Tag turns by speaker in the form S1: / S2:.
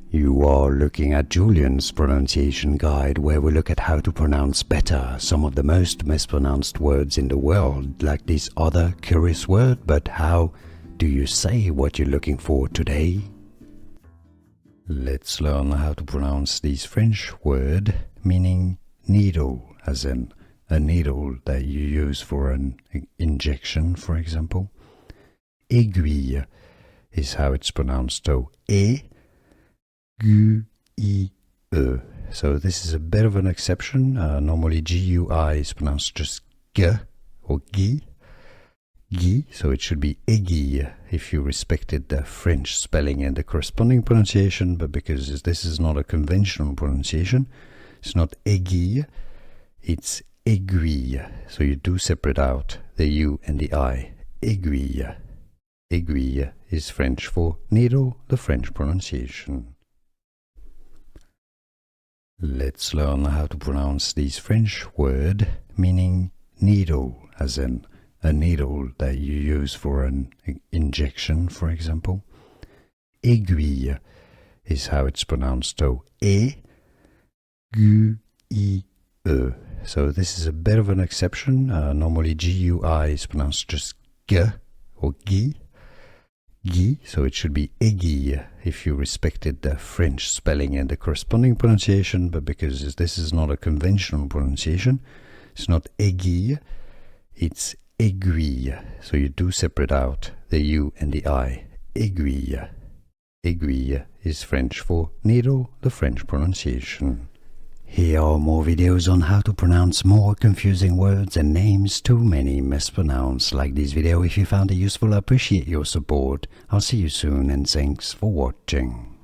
S1: You are looking at Julian's pronunciation guide, where we look at how to pronounce better some of the most mispronounced words in the world, like this other curious word. But how do you say what you're looking for today? Let's learn how to pronounce this French word meaning needle, as in a needle that you use for an injection, for example. Aiguille is how it's pronounced, so aiguille. So this is a bit of an exception. Normally GUI is pronounced just G or G. So it should be aiguille if you respected the French spelling and the corresponding pronunciation, but because this is not a conventional pronunciation, it's not aiguille, it's aiguille. So you do separate out the U and the I. Aiguille. Aiguille is French for needle, the French pronunciation. Let's learn how to pronounce this French word meaning needle, as in a needle that you use for an injection, for example. Aiguille is how it's pronounced, so aiguille. So this is a bit of an exception. Normally GUI is pronounced just G or G. So it should be aiguille if you respected the French spelling and the corresponding pronunciation, but because this is not a conventional pronunciation, it's not aiguille, it's aiguille. So you do separate out the U and the I. Aiguille. Aiguille is French for needle, the French pronunciation. Here are more videos on how to pronounce more confusing words and names too many mispronounced. Like this video if you found it useful. I appreciate your support. I'll see you soon and thanks for watching.